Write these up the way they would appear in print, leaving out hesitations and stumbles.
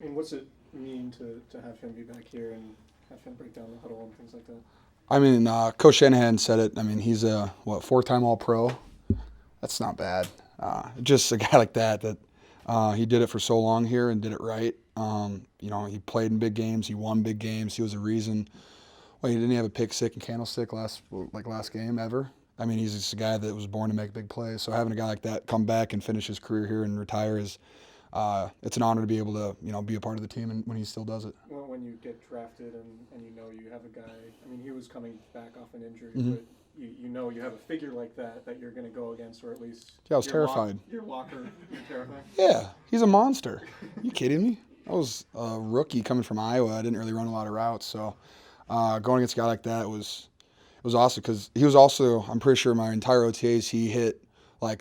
I mean, what's it mean to have him be back here and have him break down the huddle and things like that? I mean, Coach Shanahan said it. I mean, he's a four-time All-Pro. That's not bad. Just a guy like that he did it for so long here and did it right. He played in big games. He won big games. He was a reason. Well, he didn't have a pick six and candlestick last game ever. I mean, he's just a guy that was born to make big plays. So having a guy like that come back and finish his career here and retire is it's an honor to be able to be a part of the team and when he still does it. Well, when you get drafted and you have a guy, I mean, he was coming back off an injury, Mm-hmm. but you have a figure like that you're going to go against, or at least Yeah, I was terrified. Your locker, you're terrified. Yeah, he's a monster. You kidding me? I was a rookie coming from Iowa. I didn't really run a lot of routes, so going against a guy like that was awesome because he was also, I'm pretty sure my entire OTAs he hit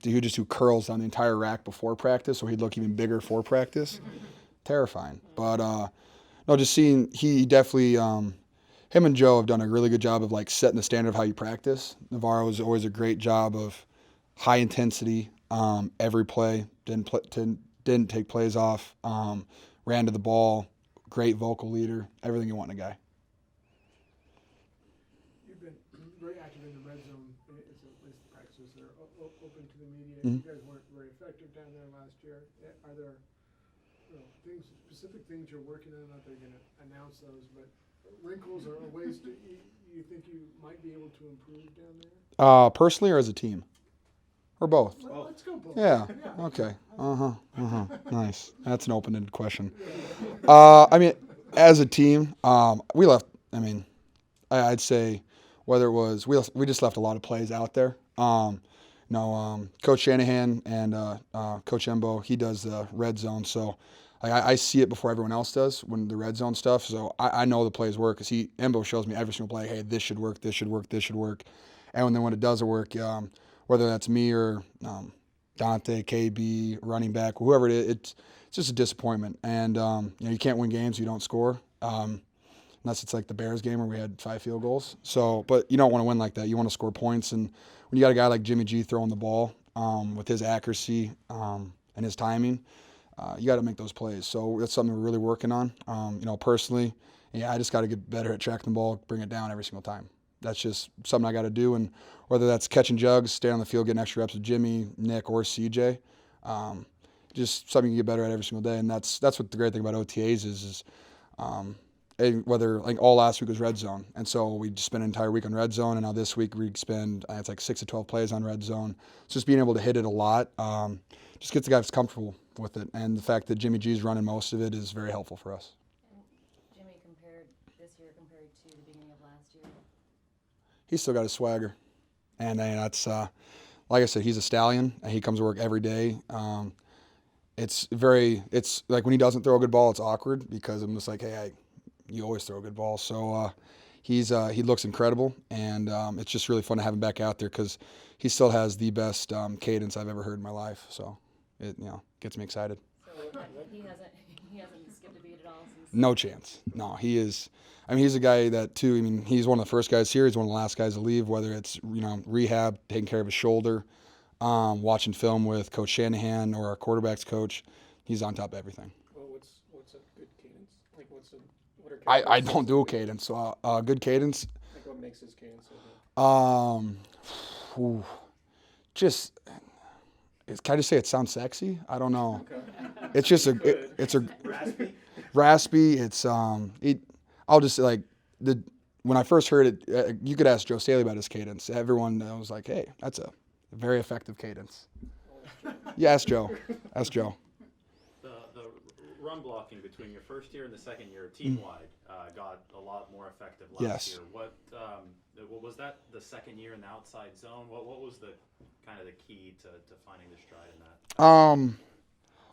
he would just do curls on the entire rack before practice, so he'd look even bigger for practice. Terrifying, but no, just seeing he definitely him and Joe have done a really good job of setting the standard of how you practice. NaVorro is always a great job of high intensity, every play, didn't take plays off, ran to the ball, great vocal leader, everything you want in a guy. You've been very active in the red zone, at least the practices that are open to the media. Mhm. You guys weren't very effective down there last year. Are there specific things you're working on? Not that you're going to announce those, but wrinkles or ways you think you might be able to improve down there? Personally or as a team? Or both? Let's go both. Yeah. Okay. Nice. That's an open-ended question. I mean, as a team, we left. I mean, I'd say whether it was we just left a lot of plays out there. Coach Shanahan and Coach Embo, he does the red zone, so I see it before everyone else does when the red zone stuff. So I know the plays work because Embo shows me every single play. Hey, this should work. This should work. This should work. And then when it doesn't work, whether that's me or Dante, KB, running back, whoever it is, it's just a disappointment. And you can't win games if you don't score. Unless it's like the Bears game where we had 5 field goals. So, but you don't want to win like that. You want to score points. And when you got a guy like Jimmy G throwing the ball with his accuracy and his timing, you got to make those plays. So that's something we're really working on. Personally, I just got to get better at tracking the ball, bring it down every single time. That's just something I got to do. And whether that's catching jugs, stay on the field, getting extra reps with Jimmy, Nick, or CJ, just something you get better at every single day. And that's what the great thing about OTAs is whether all last week was red zone, and so we just spent an entire week on red zone, and now this week we spend it's 6 to 12 plays on red zone. So just being able to hit it a lot just gets the guys comfortable with it, and the fact that Jimmy G's running most of it is very helpful for us. And Jimmy, compared this year compared to the beginning of last year, He's still got his swagger, and that's like I said, he's a stallion, and he comes to work every day. It's like when he doesn't throw a good ball, it's awkward because I'm just like, hey, you always throw a good ball. So he looks incredible, and it's just really fun to have him back out there because he still has the best cadence I've ever heard in my life. So it gets me excited. so he hasn't skipped a beat at all since. No chance. No, he is. I mean, he's a guy that too. I mean, he's one of the first guys here. He's one of the last guys to leave. Whether it's rehab, taking care of his shoulder, watching film with Coach Shanahan or our quarterbacks coach, he's on top of everything. Well, what's a good cadence? Like, what are I don't do a cadence, so good cadence. Like, what makes his cadence so good? Just can I just say it sounds sexy? I don't know. Okay. It's just it's a raspy. It's I'll just say when I first heard it, you could ask Joe Staley about his cadence. Everyone was like, hey, that's a very effective cadence. Yeah, ask Joe. Ask Joe. The run blocking between your first year and the second year, team wide, got a lot more effective last year. What was that? The second year in the outside zone. What was the kind of the key to finding the stride in that?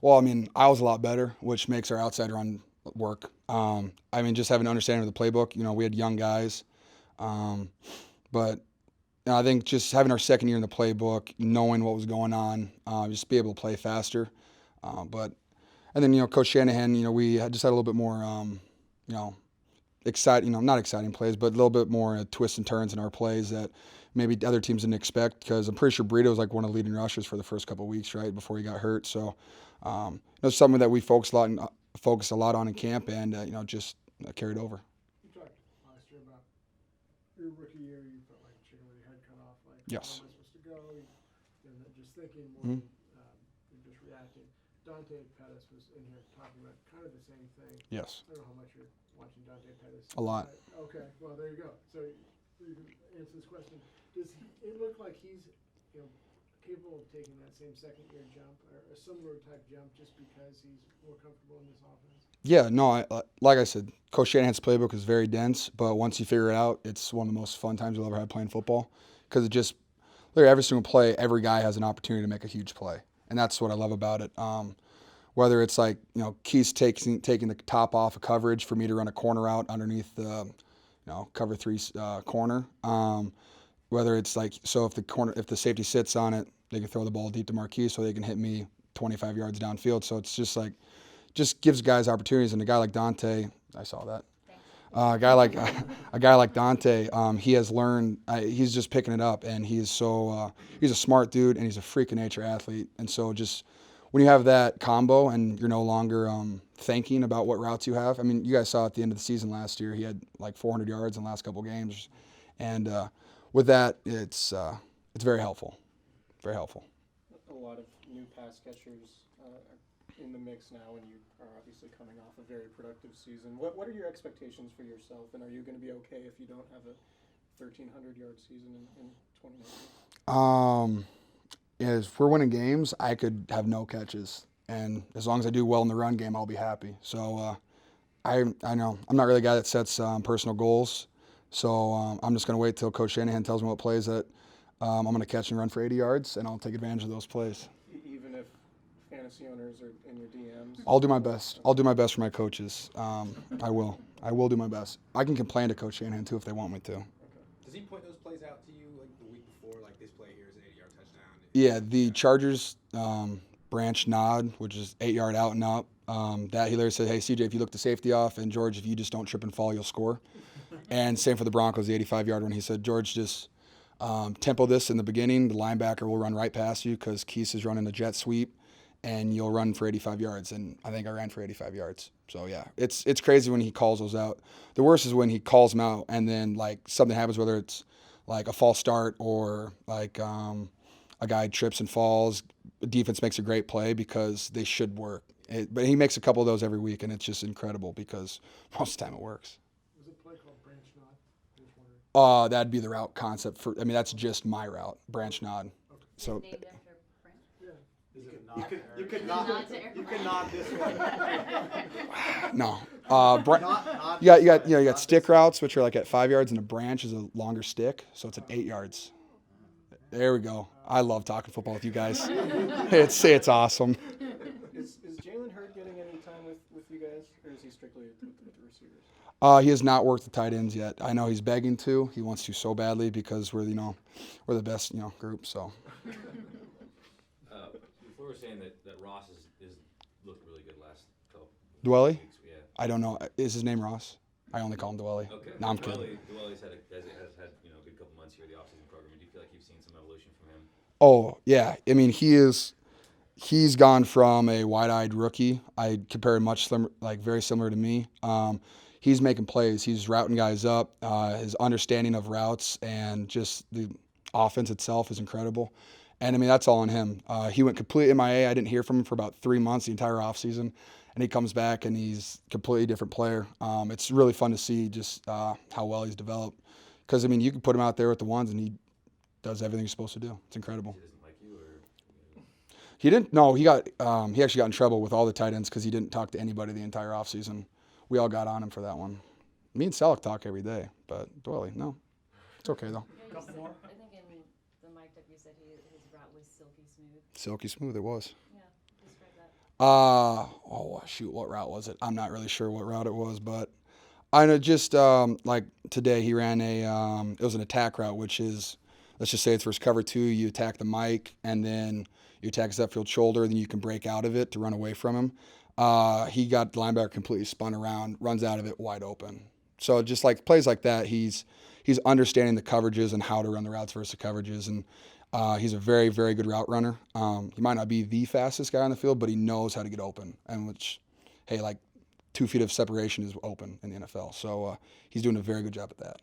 Well, I mean, I was a lot better, which makes our outside run work. I mean, just having an understanding of the playbook. We had young guys, but I think just having our second year in the playbook, knowing what was going on, just be able to play faster. And then Coach Shanahan, we just had a little bit more, exciting, not exciting plays, but a little bit more twists and turns in our plays that maybe other teams didn't expect. Because I'm pretty sure Burrito was one of the leading rushers for the first couple of weeks, right before he got hurt. So it's something that we focused focused a lot on in camp, and just carried over. You talked last year about your rookie year. You felt like a chicken with your head cut off. Like, Yes. how am I supposed to go? You're not just thinking more Mhm. than you're just reacting. Dante Pettis was in here talking about kind of the same thing. Yes. I don't know how much you're watching Dante Pettis. A lot. Okay, well, there you go. So you can answer this question. Does it look like he's capable of taking that same second-year jump or a similar type jump just because he's more comfortable in this offense? Yeah, no, like I said, Coach Shanahan's playbook is very dense, but once you figure it out, it's one of the most fun times you'll ever have playing football because it just, literally every single play, every guy has an opportunity to make a huge play, and that's what I love about it. Whether it's like, Keith's taking the top off of coverage for me to run a corner out underneath the, cover 3 corner. Whether it's like, so if the safety sits on it, they can throw the ball deep to Marquise so they can hit me 25 yards downfield. So it's just like, just gives guys opportunities. And a guy like Dante, I saw that. A guy like Dante, he has learned. He's just picking it up, and he's a smart dude, and he's a freak of nature athlete. And so just when you have that combo, and you're no longer thinking about what routes you have. I mean, you guys saw at the end of the season last year, he had like 400 yards in the last couple of games, and with that, it's very helpful. Very helpful. A lot of new pass catchers in the mix now, and you are obviously coming off a very productive season. What are your expectations for yourself, and are you going to be okay if you don't have a 1,300-yard season in 2019? If we're winning games, I could have no catches, and as long as I do well in the run game, I'll be happy. So I know I'm not really a guy that sets personal goals. So I'm just going to wait till Coach Shanahan tells me what plays that I'm going to catch and run for 80 yards, and I'll take advantage of those plays. Even if fantasy owners are in your DMs? I'll do my best. I'll do my best for my coaches. I will. I will do my best. I can complain to Coach Shanahan, too, if they want me to. Does he point those plays out to you like the week before, like this play here is an 80-yard touchdown? Yeah, the Chargers branch nod, which is 8-yard out and up. That he later said, hey, CJ, if you look the safety off, and George, if you just don't trip and fall, you'll score. And same for the Broncos, the 85-yard one. He said, George, just tempo this in the beginning. The linebacker will run right past you because Keith is running a jet sweep, and you'll run for 85 yards. And I think I ran for 85 yards. So, yeah, it's crazy when he calls those out. The worst is when he calls them out and then, like, something happens, whether it's, like, a false start or, like, a guy trips and falls. The defense makes a great play because they should work. But he makes a couple of those every week, and it's just incredible because most of the time it works. Was it a play called branch nod? I just wondering. That'd be the route concept that's just my route, branch nod. So Named after Brent? Yeah. Is it not? You could Not not. to You could not this way. no, Not you got stick routes which are like at 5 yards, and a branch is a longer stick, so it's at 8 yards. There we go. I love talking football with you guys. It's awesome. Is Jalen Hurd getting any time with you guys, or is he strictly with the receivers? He has not worked the tight ends yet. I know he's begging to. He wants to so badly because we're the best group. So. Before we're saying that Ross is looked really good last couple Dwelly? weeks. Yeah. I don't know. Is his name Ross? I only call him Dwelly. Okay. No, I'm kidding. Dwelly's has had a good couple months here the offseason program. Do you feel like you've seen some evolution from him? Oh yeah. I mean, he's gone from a wide-eyed rookie. I compare him very similar to me. He's making plays. He's routing guys up. His understanding of routes and just the offense itself is incredible. And, I mean, that's all on him. He went completely MIA. I didn't hear from him for about 3 months, the entire offseason. And he comes back, and he's a completely different player. It's really fun to see just how well he's developed. Because, I mean, you can put him out there with the ones, and he does everything he's supposed to do. It's incredible. He doesn't like you, or He didn't. No, he actually got in trouble with all the tight ends because he didn't talk to anybody the entire offseason. We all got on him for that one. Me and Selleck talk every day, but Dwelly, no. It's okay, though. Yeah, I think in the mic up you said his route was silky smooth. Silky smooth it was. Yeah, describe that. Shoot, what route was it? I'm not really sure what route it was, but I know just like today he ran it was an attack route, which is, let's just say it's versus cover 2, you attack the mic, and then you attack his upfield shoulder, then you can break out of it to run away from him. He got the linebacker completely spun around, runs out of it wide open. So just like plays like that, he's understanding the coverages and how to run the routes versus the coverages, and he's a very, very good route runner. He might not be the fastest guy on the field, but he knows how to get open, and which, hey, like 2 feet of separation is open in the NFL. So he's doing a very good job at that.